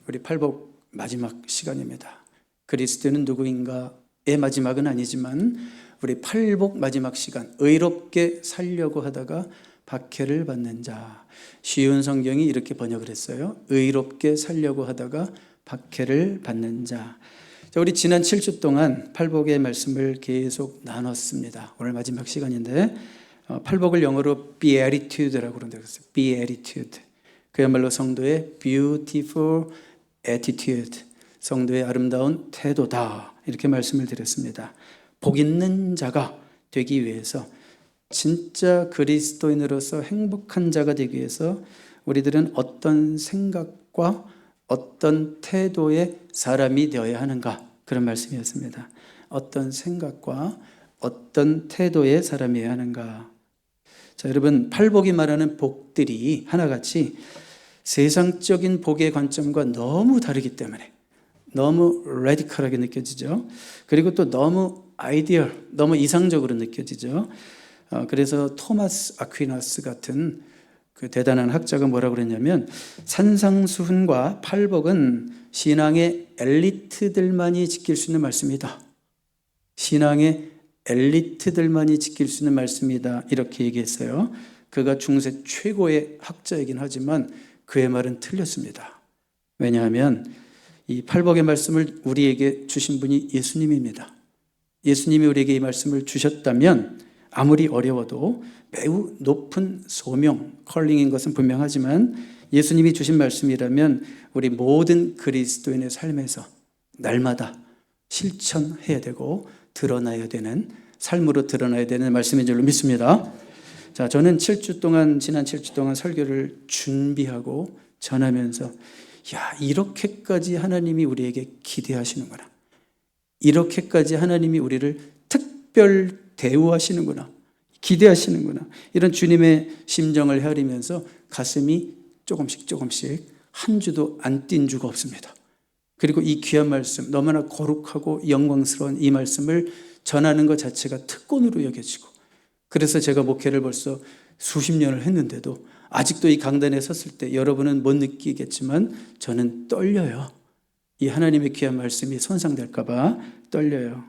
우리 팔복 마지막 시간입니다. 그리스도는 누구인가의 마지막은 아니지만 우리 팔복 마지막 시간, 의롭게 살려고 하다가 박해를 받는 자. 쉬운 성경이 이렇게 번역을 했어요. 의롭게 살려고 하다가 박해를 받는 자. 자, 우리 지난 7주 동안 팔복의 말씀을 계속 나눴습니다. 오늘 마지막 시간인데 팔복을 영어로 beatitude라고 그런다고 했어요. beatitude. 그야말로 성도의 beautiful attitude, 성도의 아름다운 태도다, 이렇게 말씀을 드렸습니다. 복 있는 자가 되기 위해서, 진짜 그리스도인으로서 행복한 자가 되기 위해서 우리들은 어떤 생각과 어떤 태도의 사람이 되어야 하는가, 그런 말씀이었습니다. 어떤 생각과 어떤 태도의 사람이어야 하는가. 자, 여러분, 팔복이 말하는 복들이 하나같이 세상적인 복의 관점과 너무 다르기 때문에 너무 레디컬하게 느껴지죠. 그리고 또 너무 아이디얼, 너무 이상적으로 느껴지죠. 그래서 토마스 아퀴나스 같은 그 대단한 학자가 뭐라고 그랬냐면, 산상수훈과 팔복은 신앙의 엘리트들만이 지킬 수 있는 말씀이다. 신앙의 엘리트들만이 지킬 수 있는 말씀이다, 이렇게 얘기했어요. 그가 중세 최고의 학자이긴 하지만 그의 말은 틀렸습니다. 왜냐하면 이 팔복의 말씀을 우리에게 주신 분이 예수님입니다. 예수님이 우리에게 이 말씀을 주셨다면 아무리 어려워도 매우 높은 소명, 컬링인 것은 분명하지만 예수님이 주신 말씀이라면 우리 모든 그리스도인의 삶에서 날마다 실천해야 되고 드러나야 되는, 삶으로 드러나야 되는 말씀인 줄로 믿습니다. 자, 저는 지난 7주 동안 설교를 준비하고 전하면서, 야, 이렇게까지 하나님이 우리에게 기대하시는구나. 이렇게까지 하나님이 우리를 특별 대우하시는구나. 기대하시는구나. 이런 주님의 심정을 헤아리면서 가슴이 조금씩 한 주도 안 뛴 주가 없습니다. 그리고 이 귀한 말씀, 너무나 거룩하고 영광스러운 이 말씀을 전하는 것 자체가 특권으로 여겨지고, 그래서 제가 목회를 벌써 수십 년을 했는데도 아직도 이 강단에 섰을 때 여러분은 못 느끼겠지만 저는 떨려요. 이 하나님의 귀한 말씀이 손상될까 봐 떨려요.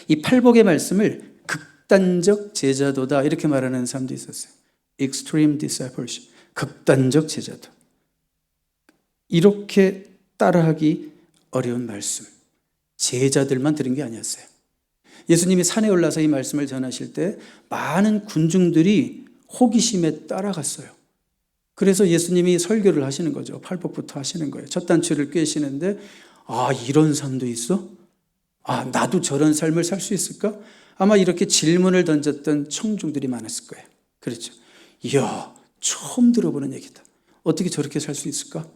이 팔복의 말씀을 극단적 제자도다, 이렇게 말하는 사람도 있었어요. Extreme discipleship, 극단적 제자도. 이렇게 따라하기 어려운 말씀, 제자들만 들은 게 아니었어요. 예수님이 산에 올라서 이 말씀을 전하실 때 많은 군중들이 호기심에 따라갔어요. 그래서 예수님이 설교를 하시는 거죠. 팔복부터 하시는 거예요. 첫 단추를 꿰시는데, 아, 이런 삶도 있어? 아, 나도 저런 삶을 살 수 있을까? 아마 이렇게 질문을 던졌던 청중들이 많았을 거예요. 그렇죠. 이야, 처음 들어보는 얘기다. 어떻게 저렇게 살 수 있을까?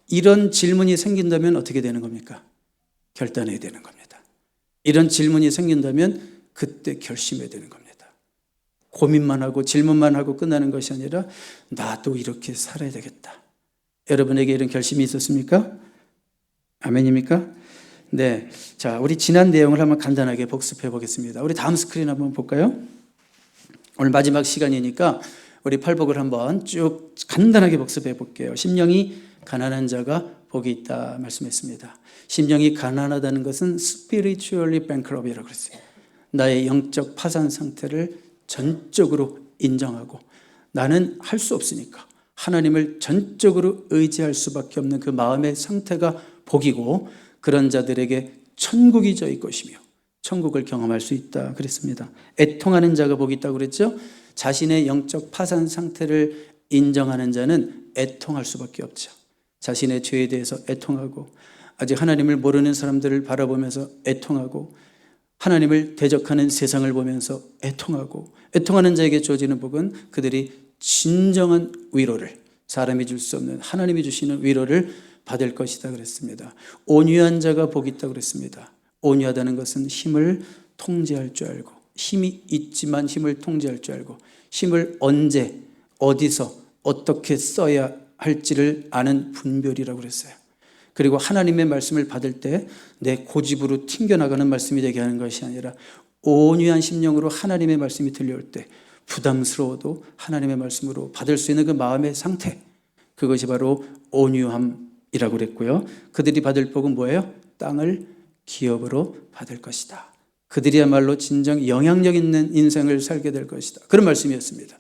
이런 질문이 생긴다면 어떻게 되는 겁니까? 결단해야 되는 겁니다. 이런 질문이 생긴다면 그때 결심해야 되는 겁니다. 고민만 하고 질문만 하고 끝나는 것이 아니라 나도 이렇게 살아야 되겠다. 여러분에게 이런 결심이 있었습니까? 아멘입니까? 네. 자, 우리 지난 내용을 한번 간단하게 복습해 보겠습니다. 우리 다음 스크린 한번 볼까요? 오늘 마지막 시간이니까 우리 팔복을 한번 쭉 간단하게 복습해 볼게요. 심령이 가난한 자가 복이 있다 말씀했습니다. 심령이 가난하다는 것은 spiritually bankrupt이라고 그랬어요. 나의 영적 파산 상태를 전적으로 인정하고 나는 할 수 없으니까 하나님을 전적으로 의지할 수밖에 없는 그 마음의 상태가 복이고, 그런 자들에게 천국이 저희 것이며 천국을 경험할 수 있다 그랬습니다. 애통하는 자가 복이 있다고 그랬죠. 자신의 영적 파산 상태를 인정하는 자는 애통할 수밖에 없죠. 자신의 죄에 대해서 애통하고, 아직 하나님을 모르는 사람들을 바라보면서 애통하고, 하나님을 대적하는 세상을 보면서 애통하고, 애통하는 자에게 주어지는 복은 그들이 진정한 위로를, 사람이 줄 수 없는 하나님이 주시는 위로를 받을 것이다 그랬습니다. 온유한 자가 복이 있다고 그랬습니다. 온유하다는 것은 힘을 통제할 줄 알고, 힘이 있지만 힘을 통제할 줄 알고, 힘을 언제 어디서 어떻게 써야 할지를 아는 분별이라고 그랬어요. 그리고 하나님의 말씀을 받을 때 내 고집으로 튕겨나가는 말씀이 되게 하는 것이 아니라 온유한 심령으로 하나님의 말씀이 들려올 때 부담스러워도 하나님의 말씀으로 받을 수 있는 그 마음의 상태, 그것이 바로 온유함, 이라고 그랬고요. 그들이 받을 복은 뭐예요? 땅을 기업으로 받을 것이다. 그들이야말로 진정 영향력 있는 인생을 살게 될 것이다. 그런 말씀이었습니다.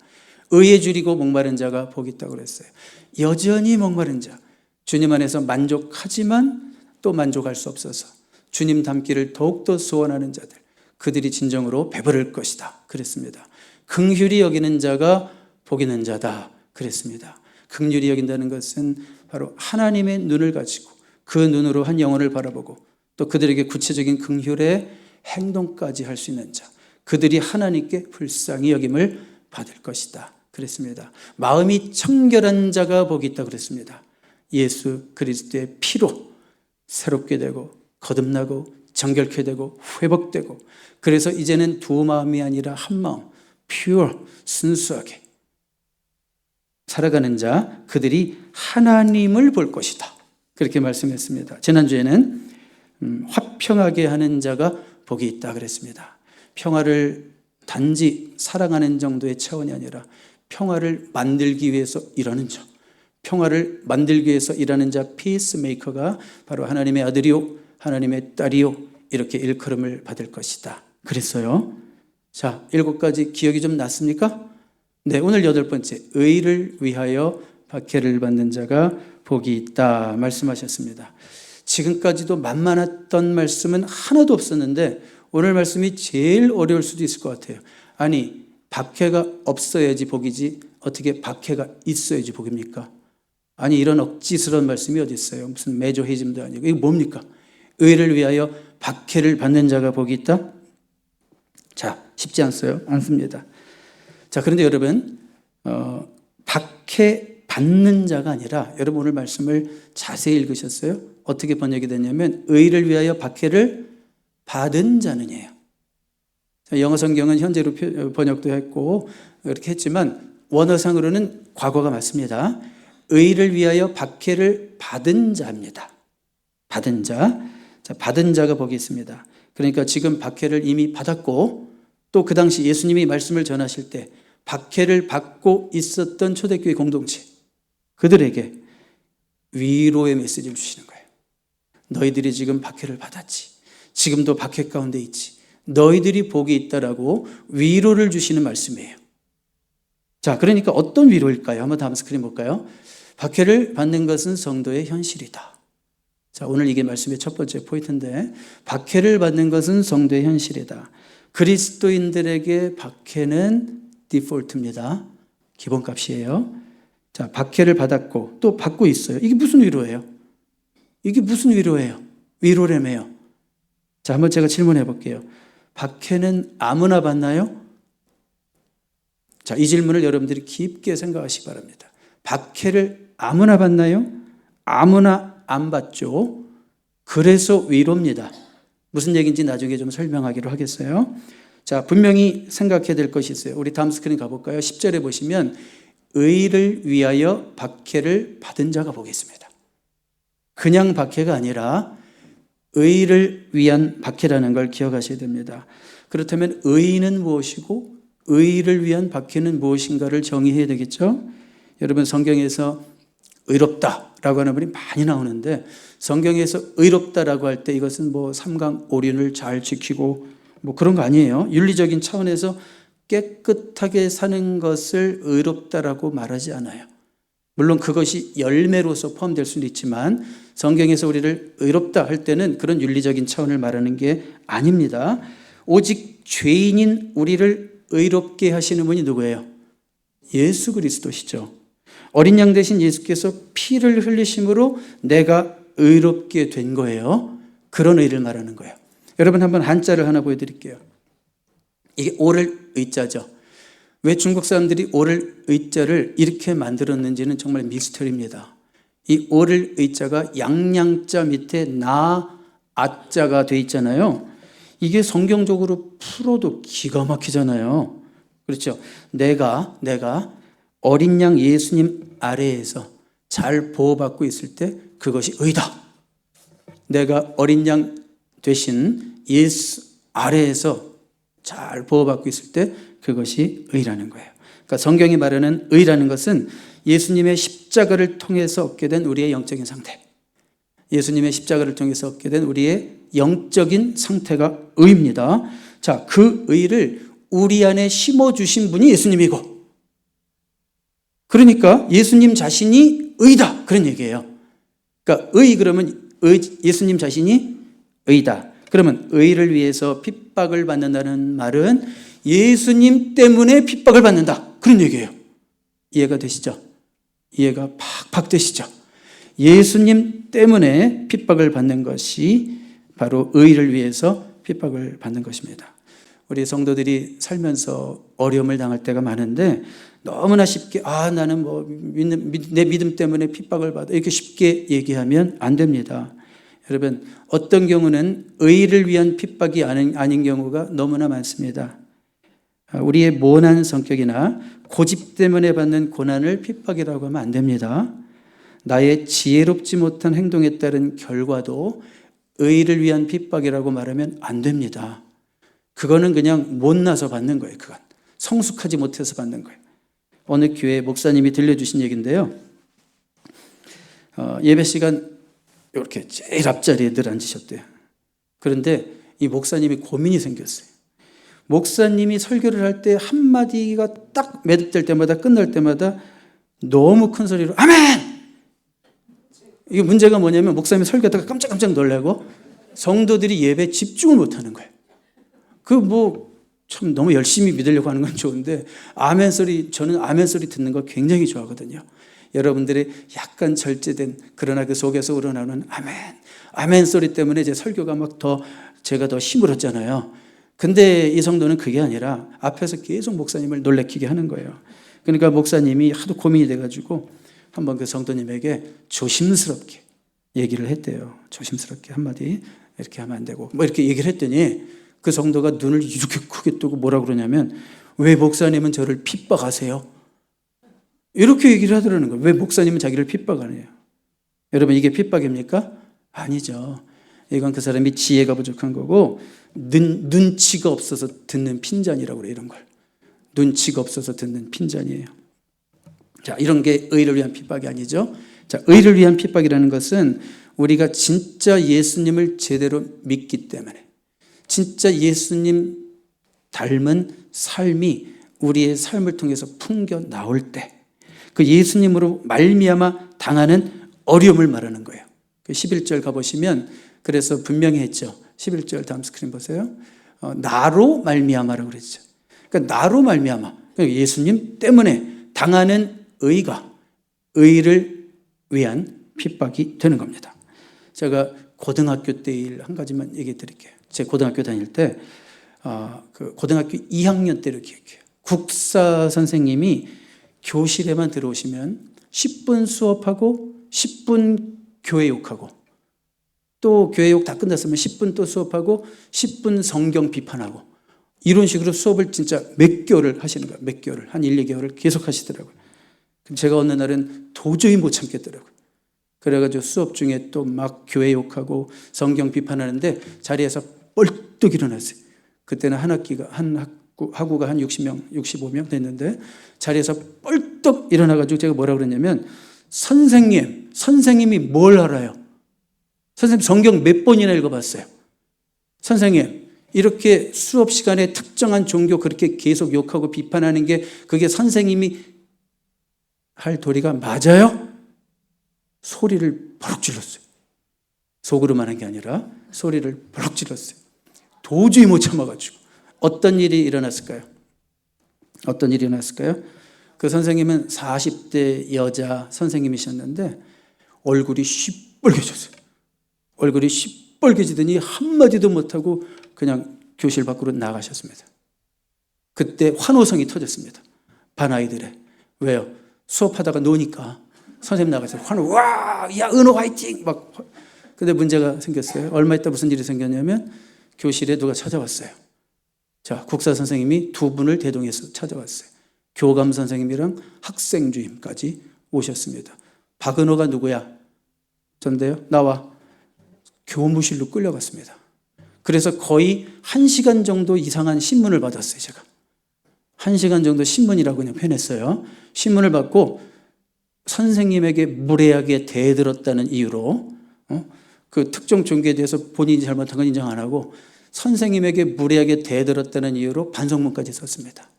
의에 줄이고 목마른 자가 복이 있다고 그랬어요. 여전히 목마른 자, 주님 안에서 만족하지만 또 만족할 수 없어서 주님 닮기를 더욱더 소원하는 자들, 그들이 진정으로 배부를 것이다 그랬습니다. 긍휼히 여기는 자가 복 있는 자다 그랬습니다. 긍휼히 여긴다는 것은 바로 하나님의 눈을 가지고 그 눈으로 한 영혼을 바라보고 또 그들에게 구체적인 긍휼의 행동까지 할 수 있는 자, 그들이 하나님께 불쌍히 여김을 받을 것이다 그랬습니다. 마음이 청결한 자가 복이 있다 그랬습니다. 예수 그리스도의 피로 새롭게 되고 거듭나고 정결케 되고 회복되고, 그래서 이제는 두 마음이 아니라 한 마음, pure, 순수하게 살아가는 자, 그들이 하나님을 볼 것이다 그렇게 말씀했습니다. 지난주에는 화평하게 하는 자가 복이 있다 그랬습니다. 평화를 단지 사랑하는 정도의 차원이 아니라 평화를 만들기 위해서 일하는 자, 평화를 만들기 위해서 일하는 자, 피스메이커가 바로 하나님의 아들이요 하나님의 딸이요 이렇게 일컬음을 받을 것이다 그랬어요. 자, 7가지 기억이 좀 났습니까? 네, 오늘 8번째, 의를 위하여 박해를 받는 자가 복이 있다 말씀하셨습니다. 지금까지도 만만했던 말씀은 하나도 없었는데 오늘 말씀이 제일 어려울 수도 있을 것 같아요. 아니, 박해가 없어야지 복이지 어떻게 박해가 있어야지 복입니까? 아니, 이런 억지스러운 말씀이 어디 있어요? 무슨 메조히즘도 아니고 이게 뭡니까? 의를 위하여 박해를 받는 자가 복이 있다? 자, 쉽지 않습니다. 자, 그런데 여러분, 박해 받는 자가 아니라, 여러분 오늘 말씀을 자세히 읽으셨어요? 어떻게 번역이 되냐면 의를 위하여 박해를 받은 자는이에요. 영어 성경은 현재로 번역도 했고 이렇게 했지만 원어상으로는 과거가 맞습니다. 의를 위하여 박해를 받은 자입니다. 받은 자. 자, 받은 자가 복이 있습니다. 그러니까 지금 박해를 이미 받았고 또 그 당시 예수님이 말씀을 전하실 때 박해를 받고 있었던 초대교회 공동체, 그들에게 위로의 메시지를 주시는 거예요. 너희들이 지금 박해를 받았지. 지금도 박해 가운데 있지. 너희들이 복이 있다라고 위로를 주시는 말씀이에요. 자, 그러니까 어떤 위로일까요? 한번 다음 스크린 볼까요? 박해를 받는 것은 성도의 현실이다. 자, 오늘 이게 말씀의 첫 번째 포인트인데, 박해를 받는 것은 성도의 현실이다. 그리스도인들에게 박해는 디폴트입니다. 기본값이에요. 자, 박해를 받았고 또 받고 있어요. 이게 무슨 위로예요? 이게 무슨 위로예요? 위로라며요. 자, 한번 제가 질문해 볼게요. 박해는 아무나 받나요? 자, 이 질문을 여러분들이 깊게 생각하시기 바랍니다. 박해를 아무나 받나요? 아무나 안 받죠. 그래서 위로입니다. 무슨 얘기인지 나중에 좀 설명하기로 하겠어요. 자, 분명히 생각해야 될 것이 있어요. 우리 다음 스크린 가볼까요? 10절에 보시면 의를 위하여 박해를 받은 자가 복이 있습니다. 그냥 박해가 아니라 의를 위한 박해라는 걸 기억하셔야 됩니다. 그렇다면 의는 무엇이고 의를 위한 박해는 무엇인가를 정의해야 되겠죠? 여러분, 성경에서 의롭다라고 하는 말이 많이 나오는데, 성경에서 의롭다라고 할 때 이것은 뭐 삼강 오륜을 잘 지키고 뭐 그런 거 아니에요. 윤리적인 차원에서 깨끗하게 사는 것을 의롭다라고 말하지 않아요. 물론 그것이 열매로서 포함될 수는 있지만 성경에서 우리를 의롭다 할 때는 그런 윤리적인 차원을 말하는 게 아닙니다. 오직 죄인인 우리를 의롭게 하시는 분이 누구예요? 예수 그리스도시죠. 어린 양 대신 예수께서 피를 흘리심으로 내가 의롭게 된 거예요. 그런 의를 말하는 거예요. 여러분, 한번 한자를 하나 보여드릴게요. 이게 오를 의자죠. 왜 중국 사람들이 오를 의자를 이렇게 만들었는지는 정말 미스터리입니다. 이 오를 의자가 양양자 밑에 나, 아자가 돼 있잖아요. 이게 성경적으로 풀어도 기가 막히잖아요. 그렇죠? 내가 어린 양 예수님 아래에서 잘 보호받고 있을 때 그것이 의다. 내가 어린 양 되신 예수 아래에서 잘 보호받고 있을 때 그것이 의라는 거예요. 그러니까 성경이 말하는 의라는 것은 예수님의 십자가를 통해서 얻게 된 우리의 영적인 상태. 예수님의 십자가를 통해서 얻게 된 우리의 영적인 상태가 의입니다. 자, 그 의를 우리 안에 심어주신 분이 예수님이고, 그러니까 예수님 자신이 의다, 그런 얘기예요. 그러니까 그러면 예수님 자신이 의다. 그러면 의를 위해서 핍박을 받는다는 말은 예수님 때문에 핍박을 받는다, 그런 얘기예요. 이해가 되시죠? 이해가 팍팍 되시죠? 예수님 때문에 핍박을 받는 것이 바로 의를 위해서 핍박을 받는 것입니다. 우리 성도들이 살면서 어려움을 당할 때가 많은데 너무나 쉽게 나는 내 믿음 때문에 핍박을 받아, 이렇게 쉽게 얘기하면 안 됩니다. 여러분, 어떤 경우는 의를 위한 핍박이 아닌 경우가 너무나 많습니다. 우리의 모난 성격이나 고집 때문에 받는 고난을 핍박이라고 하면 안 됩니다. 나의 지혜롭지 못한 행동에 따른 결과도 의를 위한 핍박이라고 말하면 안 됩니다. 그거는 그냥 못나서 받는 거예요. 그건 성숙하지 못해서 받는 거예요. 어느 교회 목사님이 들려주신 얘기인데요. 예배 시간 이렇게 제일 앞자리에 늘 앉으셨대요. 그런데 이 목사님이 고민이 생겼어요. 목사님이 설교를 할 때 한마디가 딱 매듭될 때마다, 끝날 때마다 너무 큰 소리로 아멘! 이게 문제가 뭐냐면 목사님이 설교하다가 깜짝깜짝 놀라고 성도들이 예배에 집중을 못하는 거예요. 참 너무 열심히 믿으려고 하는 건 좋은데 아멘 소리, 저는 아멘 소리 듣는 거 굉장히 좋아하거든요. 여러분들의 약간 절제된, 그러나 그 속에서 우러나오는 아멘 소리 때문에 제 설교가 제가 더 힘을 얻잖아요. 근데 이 성도는 그게 아니라 앞에서 계속 목사님을 놀래키게 하는 거예요. 그러니까 목사님이 하도 고민이 돼가지고 한번 그 성도님에게 조심스럽게 얘기를 했대요. 조심스럽게 한마디, 이렇게 하면 안 되고 이렇게 얘기를 했더니 그 성도가 눈을 이렇게 크게 뜨고 뭐라 그러냐면, 왜 목사님은 저를 핍박하세요? 이렇게 얘기를 하더라는 거예요. 왜 목사님은 자기를 핍박하네요. 여러분, 이게 핍박입니까? 아니죠. 이건 그 사람이 지혜가 부족한 거고 눈치가 없어서 듣는 핀잔이라고 그래요. 이런 걸 눈치가 없어서 듣는 핀잔이에요. 자, 이런 게 의를 위한 핍박이 아니죠. 자, 의를 위한 핍박이라는 것은 우리가 진짜 예수님을 제대로 믿기 때문에, 진짜 예수님 닮은 삶이 우리의 삶을 통해서 풍겨 나올 때, 그 예수님으로 말미암아 당하는 어려움을 말하는 거예요. 11절 가보시면 그래서 분명히 했죠. 11절 다음 스크린 보세요. 나로 말미암아라고 그랬죠. 그러니까 나로 말미암아, 그러니까 예수님 때문에 당하는 의가 의를 위한 핍박이 되는 겁니다. 제가 고등학교 때 일 한 가지만 얘기해 드릴게요. 제 고등학교 다닐 때 그 고등학교 2학년 때를 기억해요. 국사 선생님이 교실에만 들어오시면 10분 수업하고 10분 교회 욕하고, 또 교회 욕 다 끝났으면 10분 또 수업하고 10분 성경 비판하고, 이런 식으로 수업을 진짜 몇 개월을 하시는 거예요. 몇 개월을, 한 1, 2개월을 계속 하시더라고요. 제가 어느 날은 도저히 못 참겠더라고요. 그래가지고 수업 중에 또 막 교회 욕하고 성경 비판하는데 자리에서 뻘떡 일어났어요. 그때는 한 학구가 한 60명, 65명 됐는데 자리에서 뻘떡 일어나가지고 제가 뭐라 그랬냐면, 선생님이 뭘 알아요? 선생님 성경 몇 번이나 읽어봤어요? 선생님, 이렇게 수업 시간에 특정한 종교 그렇게 계속 욕하고 비판하는 게 그게 선생님이 할 도리가 맞아요? 소리를 버럭 질렀어요. 속으로만 한 게 아니라 소리를 버럭 질렀어요. 도저히 못 참아가지고. 어떤 일이 일어났을까요? 그 선생님은 40대 여자 선생님이셨는데 얼굴이 시뻘개졌어요. 얼굴이 시뻘개지더니 한마디도 못하고 그냥 교실 밖으로 나가셨습니다. 그때 환호성이 터졌습니다. 반 아이들의. 왜요? 수업하다가 노니까 선생님 나가서 환호, 와, 야, 은호 화이팅! 근데 문제가 생겼어요. 얼마 있다 무슨 일이 생겼냐면 교실에 누가 찾아왔어요. 자, 국사 선생님이 두 분을 대동해서 찾아왔어요. 교감 선생님이랑 학생 주임까지 오셨습니다. 박은호가 누구야? 전데요. 나와. 교무실로 끌려갔습니다. 그래서 거의 1시간 정도 이상한 신문을 받았어요. 제가 1시간 정도 신문이라고 그냥 표현했어요. 신문을 받고 선생님에게 무례하게 대들었다는 이유로 그 특정 종교에 대해서 본인이 잘못한 건 인정 안 하고 선생님에게 무례하게 대들었다는 이유로 반성문까지 썼습니다.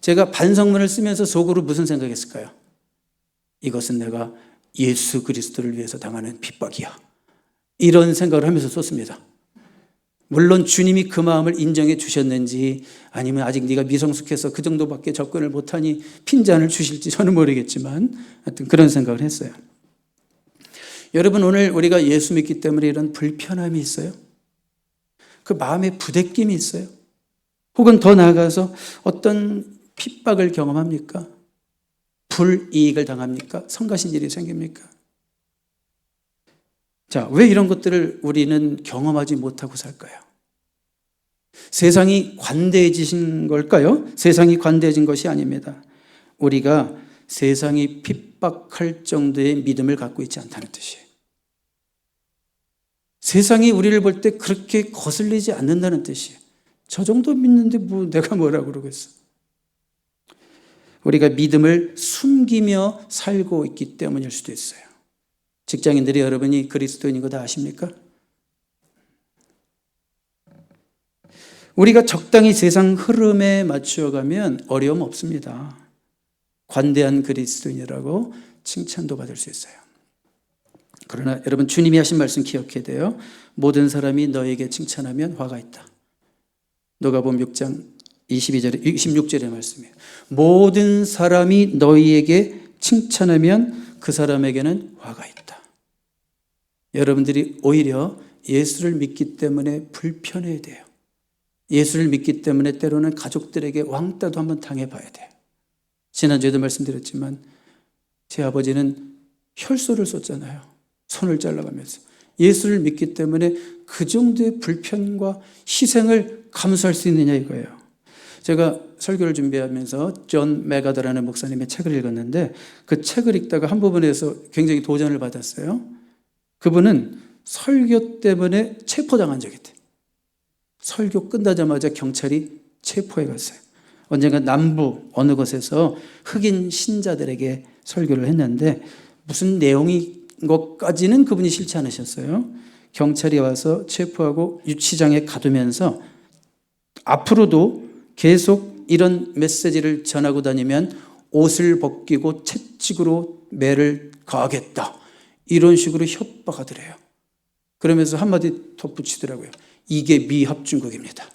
제가 반성문을 쓰면서 속으로 무슨 생각했을까요? 이것은 내가 예수 그리스도를 위해서 당하는 핍박이야. 이런 생각을 하면서 썼습니다. 물론 주님이 그 마음을 인정해 주셨는지 아니면 아직 네가 미성숙해서 그 정도밖에 접근을 못하니 핀잔을 주실지 저는 모르겠지만 하여튼 그런 생각을 했어요. 여러분, 오늘 우리가 예수 믿기 때문에 이런 불편함이 있어요? 그 마음에 부대낌이 있어요? 혹은 더 나아가서 어떤 핍박을 경험합니까? 불이익을 당합니까? 성가신 일이 생깁니까? 자, 왜 이런 것들을 우리는 경험하지 못하고 살까요? 세상이 관대해지신 걸까요? 세상이 관대해진 것이 아닙니다. 우리가 세상이 핍박할 정도의 믿음을 갖고 있지 않다는 뜻이에요. 세상이 우리를 볼 때 그렇게 거슬리지 않는다는 뜻이에요. 저 정도 믿는데 뭐 내가 뭐라고 그러겠어. 우리가 믿음을 숨기며 살고 있기 때문일 수도 있어요. 직장인들이 여러분이 그리스도인인 거 다 아십니까? 우리가 적당히 세상 흐름에 맞추어가면 어려움 없습니다. 관대한 그리스도인이라고 칭찬도 받을 수 있어요. 그러나 여러분, 주님이 하신 말씀 기억해야 돼요. 모든 사람이 너에게 칭찬하면 화가 있다. 누가복음 6장 26절의 말씀이에요. 모든 사람이 너희에게 칭찬하면 그 사람에게는 화가 있다. 여러분들이 오히려 예수를 믿기 때문에 불편해야 돼요. 예수를 믿기 때문에 때로는 가족들에게 왕따도 한번 당해봐야 돼요. 지난주에도 말씀드렸지만 제 아버지는 혈소를 쏟잖아요. 손을 잘라가면서. 예수를 믿기 때문에 그 정도의 불편과 희생을 감수할 수 있느냐 이거예요. 제가 설교를 준비하면서 존 메가더라는 목사님의 책을 읽었는데 그 책을 읽다가 한 부분에서 굉장히 도전을 받았어요. 그분은 설교 때문에 체포당한 적이 있대요. 설교 끝나자마자 경찰이 체포해 갔어요. 언젠가 남부 어느 곳에서 흑인 신자들에게 설교를 했는데 무슨 내용인 것까지는 그분이 싫지 않으셨어요. 경찰이 와서 체포하고 유치장에 가두면서 앞으로도 계속 이런 메시지를 전하고 다니면 옷을 벗기고 채찍으로 매를 가하겠다. 이런 식으로 협박하더래요. 그러면서 한마디 덧붙이더라고요. 이게 미합중국입니다.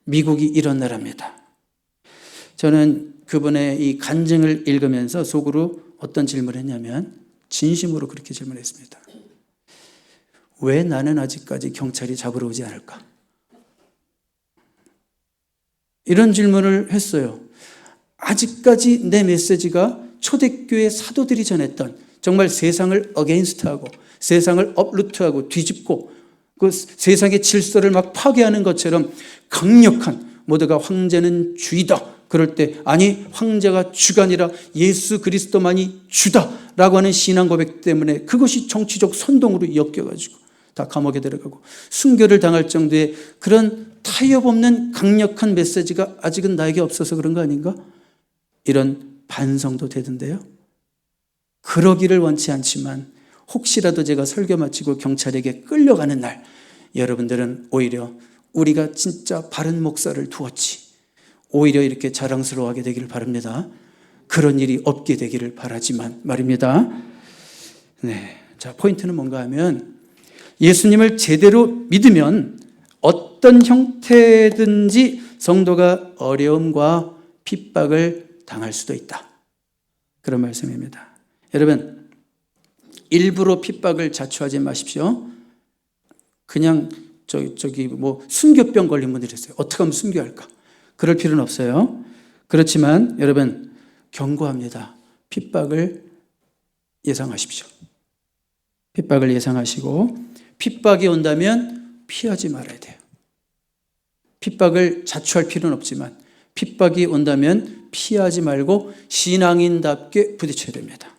미국이 이런 나라입니다. 저는 그분의 이 간증을 읽으면서 속으로 어떤 질문을 했냐면 진심으로 그렇게 질문했습니다. 왜 나는 아직까지 경찰이 잡으러 오지 않을까? 이런 질문을 했어요. 아직까지 내 메시지가 초대교회 사도들이 전했던 정말 세상을 어게인스트하고 세상을 업루트하고 뒤집고 그 세상의 질서를 막 파괴하는 것처럼 강력한 모두가 황제는 주이다. 그럴 때 아니 황제가 주가 아니라 예수 그리스도만이 주다라고 하는 신앙 고백 때문에 그것이 정치적 선동으로 엮여가지고 다 감옥에 들어가고 순교를 당할 정도의 그런 타협 없는 강력한 메시지가 아직은 나에게 없어서 그런 거 아닌가? 이런 반성도 되던데요. 그러기를 원치 않지만 혹시라도 제가 설교 마치고 경찰에게 끌려가는 날 여러분들은 오히려 우리가 진짜 바른 목사를 두었지 오히려 이렇게 자랑스러워하게 되기를 바랍니다. 그런 일이 없게 되기를 바라지만 말입니다. 네, 자 포인트는 뭔가 하면 예수님을 제대로 믿으면 어떤 형태든지 성도가 어려움과 핍박을 당할 수도 있다. 그런 말씀입니다. 여러분, 일부러 핍박을 자초하지 마십시오. 그냥 뭐 순교병 걸린 분들이 있어요. 어떻게 하면 순교할까? 그럴 필요는 없어요. 그렇지만 여러분 경고합니다. 핍박을 예상하십시오. 핍박을 예상하시고 핍박이 온다면 피하지 말아야 돼요. 핍박을 자초할 필요는 없지만 핍박이 온다면 피하지 말고 신앙인답게 부딪혀야 됩니다.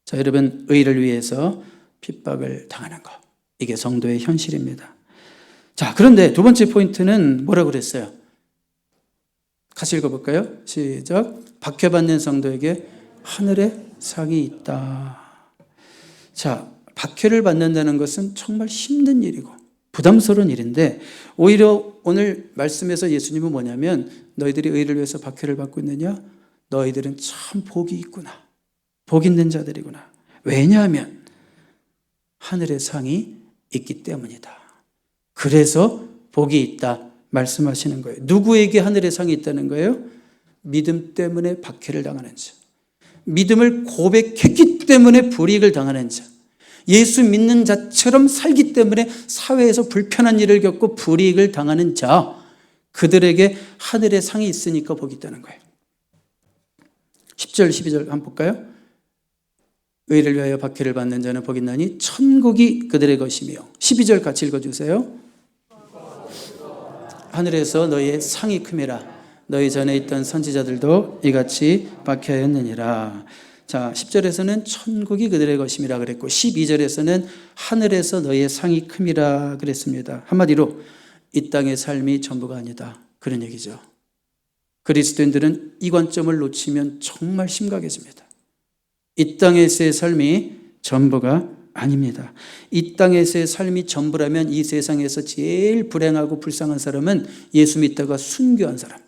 자, 여러분 의를 위해서 핍박을 당하는 것. 이게 성도의 현실입니다. 자, 그런데 두 번째 포인트는 뭐라고 그랬어요? 같이 읽어볼까요? 시작. 박해받는 성도에게 하늘에 상이 있다. 자, 박해를 받는다는 것은 정말 힘든 일이고 부담스러운 일인데, 오히려 오늘 말씀에서 예수님은 뭐냐면, 너희들이 의를 위해서 박해를 받고 있느냐? 너희들은 참 복이 있구나. 복 있는 자들이구나. 왜냐하면 하늘의 상이 있기 때문이다. 그래서 복이 있다 말씀하시는 거예요. 누구에게 하늘의 상이 있다는 거예요? 믿음 때문에 박해를 당하는 자, 믿음을 고백했기 때문에 불이익을 당하는 자, 예수 믿는 자처럼 살기 때문에 사회에서 불편한 일을 겪고 불이익을 당하는 자, 그들에게 하늘의 상이 있으니까 복이 있다는 거예요. 10절 12절 한번 볼까요? 의를 위하여 박해를 받는 자는 복이 있나니 천국이 그들의 것이며, 12절 같이 읽어주세요. 하늘에서 너희의 상이 큼이라. 너희 전에 있던 선지자들도 이같이 박해하였느니라. 자, 10절에서는 천국이 그들의 것임이라 그랬고, 12절에서는 하늘에서 너희의 상이 큼이라 그랬습니다. 한마디로 이 땅의 삶이 전부가 아니다, 그런 얘기죠. 그리스도인들은 이 관점을 놓치면 정말 심각해집니다. 이 땅에서의 삶이 전부가 아닙니다. 이 땅에서의 삶이 전부라면 이 세상에서 제일 불행하고 불쌍한 사람은 예수 믿다가 순교한 사람,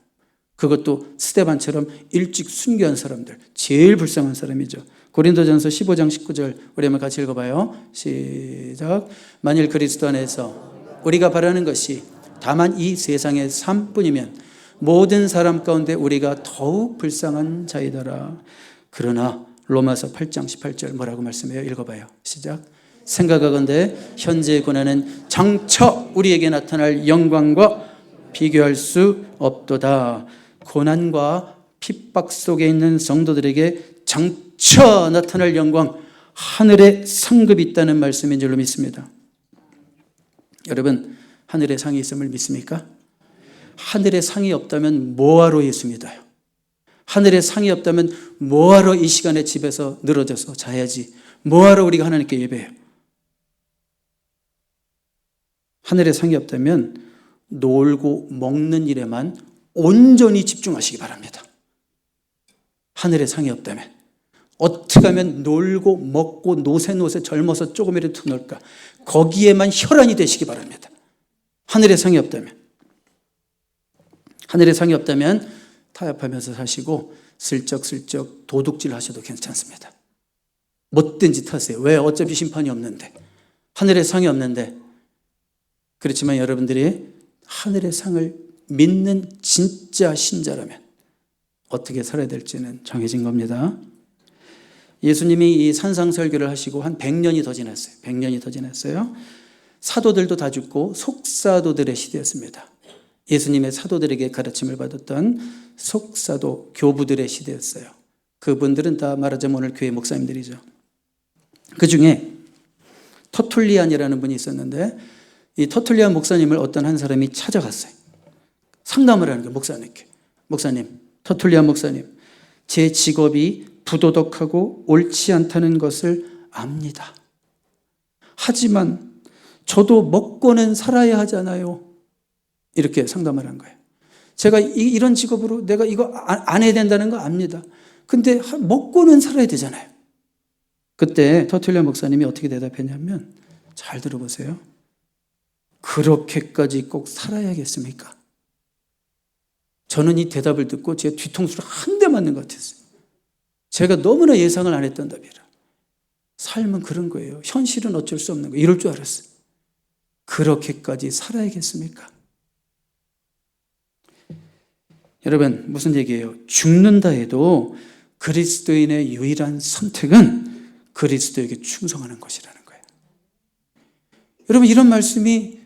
그것도 스데반처럼 일찍 순교한 사람들, 제일 불쌍한 사람이죠. 고린도전서 15장 19절 우리 한번 같이 읽어봐요. 시작. 만일 그리스도 안에서 우리가 바라는 것이 다만 이 세상의 삶뿐이면 모든 사람 가운데 우리가 더욱 불쌍한 자이더라. 그러나 로마서 8장 18절 뭐라고 말씀해요? 읽어봐요. 시작. 생각하건대 현재의 고난은 장차 우리에게 나타날 영광과 비교할 수 없도다. 고난과 핍박 속에 있는 성도들에게 장차 나타날 영광, 하늘의 상급이 있다는 말씀인 줄로 믿습니다. 여러분, 하늘의 상이 있음을 믿습니까? 하늘의 상이 없다면 뭐하러 예수 믿어요? 하늘의 상이 없다면 뭐하러 이 시간에 집에서 늘어져서 자야지? 뭐하러 우리가 하나님께 예배해요? 하늘의 상이 없다면 놀고 먹는 일에만 온전히 집중하시기 바랍니다. 하늘의 상이 없다면 어떻게 하면 놀고 먹고 노세 젊어서 조금이라도 더 놀까, 거기에만 혈안이 되시기 바랍니다. 하늘의 상이 없다면. 하늘의 상이 없다면 타협하면서 사시고 슬쩍슬쩍 도둑질 하셔도 괜찮습니다. 못된 짓 하세요. 왜? 어차피 심판이 없는데, 하늘의 상이 없는데. 그렇지만 여러분들이 하늘의 상을 믿는 진짜 신자라면 어떻게 살아야 될지는 정해진 겁니다. 예수님이 이 산상설교를 하시고 한 100년이 더 지났어요. 100년이 더 지났어요. 사도들도 다 죽고 속사도들의 시대였습니다. 예수님의 사도들에게 가르침을 받았던 속사도 교부들의 시대였어요. 그분들은 다 말하자면 오늘 교회 목사님들이죠. 그 중에 터툴리안이라는 분이 있었는데, 이 터툴리안 목사님을 어떤 한 사람이 찾아갔어요. 상담을 하는 거예요. 목사님께. 목사님, 터툴리안 목사님, 제 직업이 부도덕하고 옳지 않다는 것을 압니다. 하지만 저도 먹고는 살아야 하잖아요. 이렇게 상담을 한 거예요. 제가 이런 직업으로 내가 이거 안 해야 된다는 거 압니다. 근데 먹고는 살아야 되잖아요. 그때 터툴리안 목사님이 어떻게 대답했냐면, 잘 들어보세요. 그렇게까지 꼭 살아야겠습니까? 저는 이 대답을 듣고 제 뒤통수를 한 대 맞는 것 같았어요. 제가 너무나 예상을 안 했던 답이라. 삶은 그런 거예요. 현실은 어쩔 수 없는 거예요. 이럴 줄 알았어요. 그렇게까지 살아야겠습니까? 여러분, 무슨 얘기예요? 죽는다 해도 그리스도인의 유일한 선택은 그리스도에게 충성하는 것이라는 거예요. 여러분, 이런 말씀이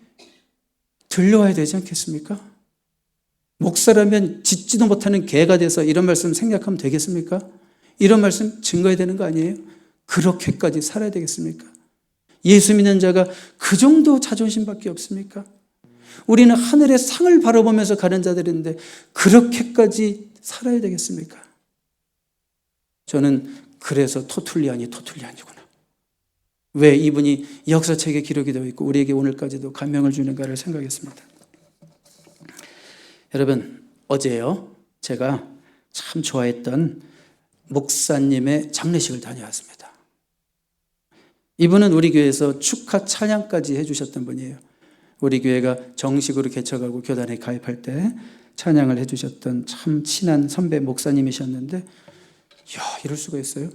들려와야 되지 않겠습니까? 목사라면 짖지도 못하는 개가 돼서 이런 말씀 생략하면 되겠습니까? 이런 말씀 증거해야 되는 거 아니에요? 그렇게까지 살아야 되겠습니까? 예수 믿는 자가 그 정도 자존심밖에 없습니까? 우리는 하늘의 상을 바라보면서 가는 자들인데 그렇게까지 살아야 되겠습니까? 저는 그래서 터툴리안이구나. 왜 이분이 역사책에 기록이 되어 있고 우리에게 오늘까지도 감명을 주는가를 생각했습니다. 여러분, 어제요, 제가 참 좋아했던 목사님의 장례식을 다녀왔습니다. 이분은 우리 교회에서 축하 찬양까지 해주셨던 분이에요. 우리 교회가 정식으로 개척하고 교단에 가입할 때 찬양을 해주셨던 참 친한 선배 목사님이셨는데, 이야, 이럴 수가 있어요?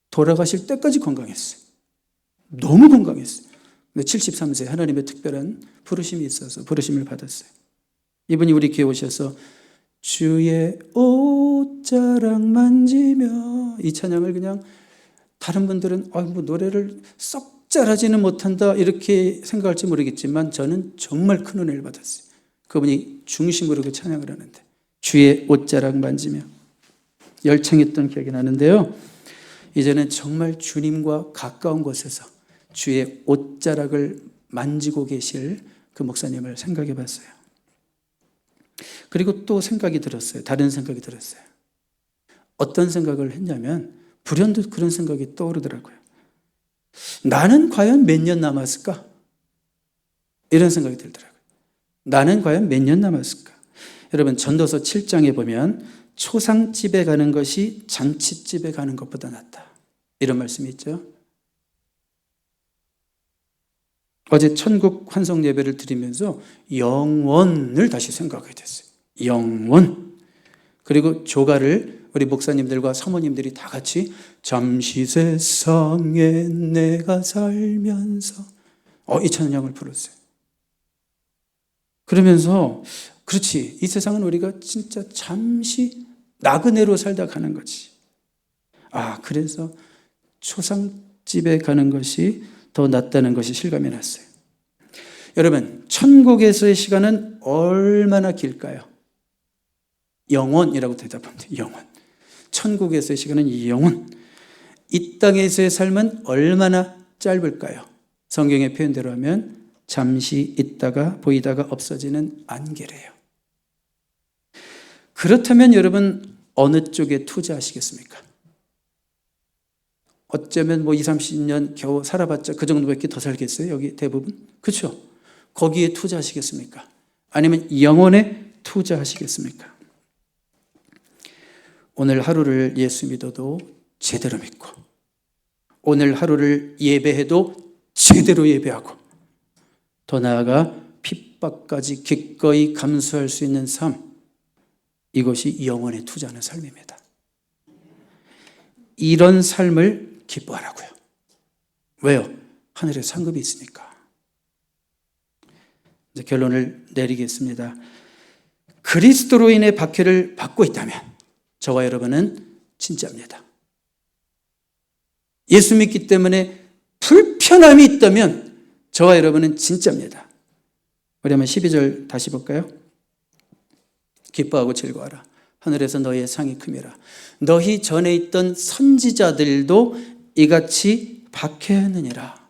돌아가실 때까지 건강했어요. 너무 건강했어요. 근데 73세 하나님의 특별한 부르심이 있어서 부르심을 받았어요. 이분이 우리 교회 오셔서 주의 옷자락 만지며, 이 찬양을 그냥 다른 분들은 뭐 노래를 썩 잘하지는 못한다 이렇게 생각할지 모르겠지만 저는 정말 큰 은혜를 받았어요. 그분이 중심으로 그 찬양을 하는데 주의 옷자락 만지며 열창했던 기억이 나는데요. 이제는 정말 주님과 가까운 곳에서 주의 옷자락을 만지고 계실 그 목사님을 생각해 봤어요. 그리고 또 생각이 들었어요. 다른 생각이 들었어요. 어떤 생각을 했냐면 불현듯 그런 생각이 떠오르더라고요. 나는 과연 몇 년 남았을까? 이런 생각이 들더라고요. 나는 과연 몇 년 남았을까? 여러분, 전도서 7장에 보면 초상집에 가는 것이 잔치집에 가는 것보다 낫다, 이런 말씀이 있죠. 어제 천국 환송 예배를 드리면서 영원을 다시 생각하게 됐어요. 영원. 그리고 조가를 우리 목사님들과 사모님들이 다 같이 잠시 세상에 내가 살면서 이 찬양을 불렀어요. 그러면서 그렇지, 이 세상은 우리가 진짜 잠시 나그네로 살다 가는 거지. 그래서 초상집에 가는 것이 더 낫다는 것이 실감이 났어요. 여러분, 천국에서의 시간은 얼마나 길까요? 영원이라고 대답하면 돼요. 영원. 천국에서의 시간은 영원. 이 땅에서의 삶은 얼마나 짧을까요? 성경의 표현대로 하면 잠시 있다가 보이다가 없어지는 안개래요. 그렇다면 여러분, 어느 쪽에 투자하시겠습니까? 어쩌면 20, 30년 겨우 살아봤자 그 정도밖에 더 살겠어요? 여기 대부분? 그렇죠? 거기에 투자하시겠습니까? 아니면 영혼에 투자하시겠습니까? 오늘 하루를 예수 믿어도 제대로 믿고, 오늘 하루를 예배해도 제대로 예배하고, 더 나아가 핍박까지 기꺼이 감수할 수 있는 삶, 이것이 영혼에 투자하는 삶입니다. 이런 삶을 기뻐하라고요. 왜요? 하늘에 상급이 있으니까. 이제 결론을 내리겠습니다. 그리스도로 인해 박해를 받고 있다면 저와 여러분은 진짜입니다. 예수 믿기 때문에 불편함이 있다면 저와 여러분은 진짜입니다. 우리 한번 12절 다시 볼까요? 기뻐하고 즐거워하라. 하늘에서 너희의 상이 큼이라. 너희 전에 있던 선지자들도 이같이 박해하느니라.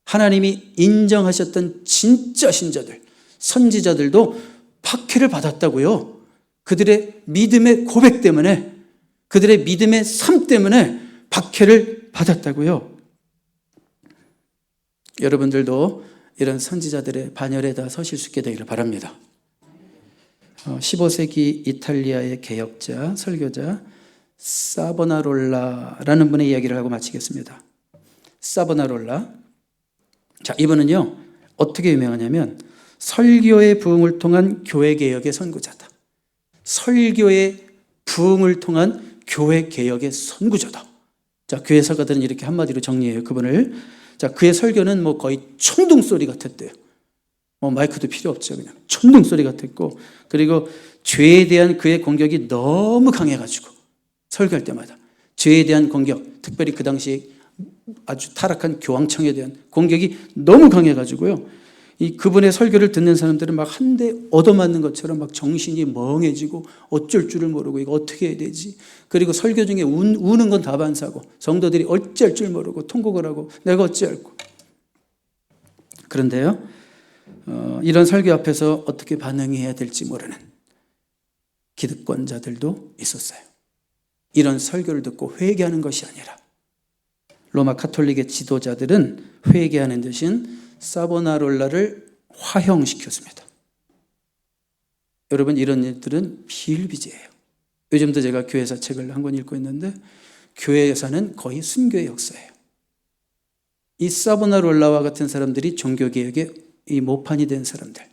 하나님이 인정하셨던 진짜 신자들, 선지자들도 박해를 받았다고요. 그들의 믿음의 고백 때문에, 그들의 믿음의 삶 때문에 박해를 받았다고요. 여러분들도 이런 선지자들의 반열에 다 서실 수 있게 되기를 바랍니다. 15세기 이탈리아의 개혁자, 설교자 사보나롤라라는 분의 이야기를 하고 마치겠습니다. 사보나롤라. 자, 이분은요, 어떻게 유명하냐면 설교의 부흥을 통한 교회 개혁의 선구자다. 설교의 부흥을 통한 교회 개혁의 선구자다. 자, 교회 사가들은 이렇게 한마디로 정리해요, 그분을. 자, 그의 설교는 거의 천둥 소리 같았대요. 마이크도 필요 없죠. 그냥 천둥 소리 같았고, 그리고 죄에 대한 그의 공격이 너무 강해가지고 설교할 때마다 죄에 대한 공격, 특별히 그 당시에 아주 타락한 교황청에 대한 공격이 너무 강해가지고요, 그분의 설교를 듣는 사람들은 막 한 대 얻어맞는 것처럼 막 정신이 멍해지고 어쩔 줄을 모르고 이거 어떻게 해야 되지? 그리고 설교 중에 우는 건 다반사고 성도들이 어찌할 줄 모르고 통곡을 하고 내가 어찌할꼬. 그런데요, 이런 설교 앞에서 어떻게 반응해야 될지 모르는 기득권자들도 있었어요. 이런 설교를 듣고 회개하는 것이 아니라 로마 카톨릭의 지도자들은 회개하는 대신 사보나롤라를 화형시켰습니다. 여러분, 이런 일들은 비일비재해요. 요즘도 제가 교회사 책을 한 권 읽고 있는데 교회사는 거의 순교의 역사예요. 이 사보나롤라와 같은 사람들이 종교개혁의 이 모판이 된 사람들,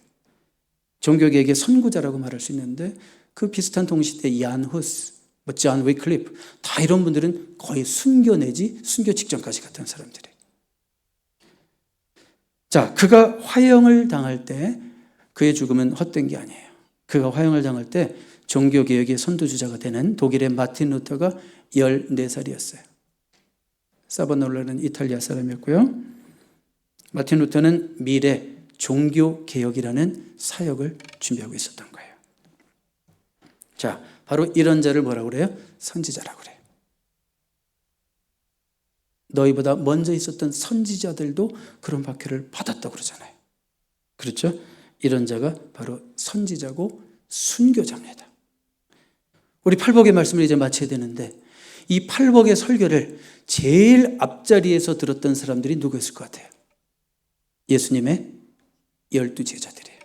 종교개혁의 선구자라고 말할 수 있는데, 그 비슷한 동시대의 이안 후스, 존 위클리프, 다 이런 분들은 거의 순교 내지 순교 직전까지 갔던 사람들이에요. 자, 그가 화형을 당할 때 그의 죽음은 헛된 게 아니에요. 그가 화형을 당할 때 종교개혁의 선두주자가 되는 독일의 마틴 루터가 14살이었어요. 사보나롤라는 이탈리아 사람이었고요. 마틴 루터는 미래 종교개혁이라는 사역을 준비하고 있었던 거예요. 자, 바로 이런 자를 뭐라고 그래요? 선지자라고 그래요. 너희보다 먼저 있었던 선지자들도 그런 박해를 받았다고 그러잖아요. 그렇죠? 이런 자가 바로 선지자고 순교자입니다. 우리 팔복의 말씀을 이제 마쳐야 되는데, 이 팔복의 설교를 제일 앞자리에서 들었던 사람들이 누구였을 것 같아요? 예수님의 12제자들이에요.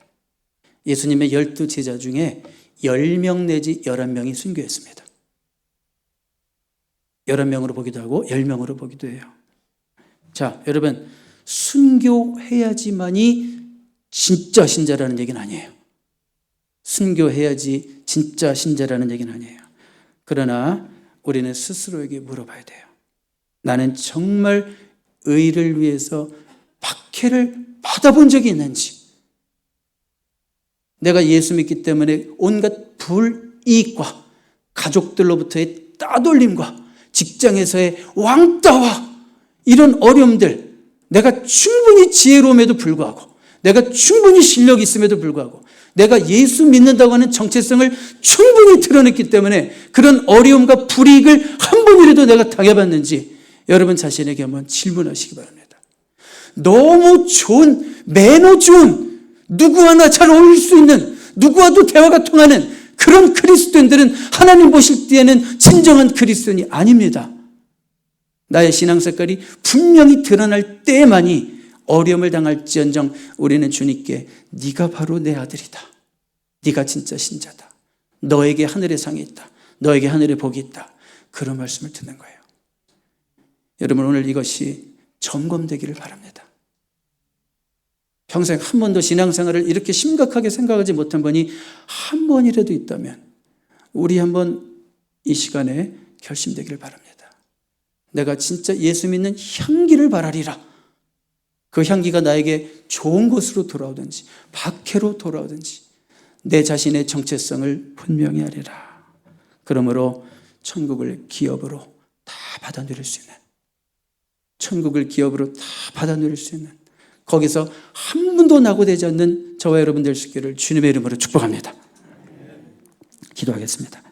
예수님의 12제자 중에 10명 내지 11명이 순교했습니다. 11명으로 보기도 하고 10명으로 보기도 해요. 자, 여러분, 순교해야지만이 진짜 신자라는 얘기는 아니에요. 순교해야지 진짜 신자라는 얘기는 아니에요. 그러나 우리는 스스로에게 물어봐야 돼요. 나는 정말 의를 위해서 박해를 받아본 적이 있는지, 내가 예수 믿기 때문에 온갖 불이익과 가족들로부터의 따돌림과 직장에서의 왕따와 이런 어려움들, 내가 충분히 지혜로움에도 불구하고, 내가 충분히 실력이 있음에도 불구하고, 내가 예수 믿는다고 하는 정체성을 충분히 드러냈기 때문에 그런 어려움과 불이익을 한 번이라도 내가 당해봤는지 여러분 자신에게 한번 질문하시기 바랍니다. 너무 좋은, 매너 좋은, 누구와나 잘 어울릴 수 있는, 누구와도 대화가 통하는 그런 그리스도인들은 하나님 보실 때에는 진정한 그리스도인이 아닙니다. 나의 신앙 색깔이 분명히 드러날 때만이 어려움을 당할지언정 우리는 주님께 네가 바로 내 아들이다, 네가 진짜 신자다, 너에게 하늘의 상이 있다, 너에게 하늘의 복이 있다, 그런 말씀을 듣는 거예요. 여러분, 오늘 이것이 점검되기를 바랍니다. 평생 한 번도 신앙생활을 이렇게 심각하게 생각하지 못한 분이 한 번이라도 있다면 우리 한번 이 시간에 결심되기를 바랍니다. 내가 진짜 예수 믿는 향기를 바라리라. 그 향기가 나에게 좋은 것으로 돌아오든지 박해로 돌아오든지 내 자신의 정체성을 분명히 하리라. 그러므로 천국을 기업으로 다 받아 누릴 수 있는, 천국을 기업으로 다 받아 누릴 수 있는, 거기서 한 분도 낙오되지 않는 저와 여러분 될 수 있기를 주님의 이름으로 축복합니다. 기도하겠습니다.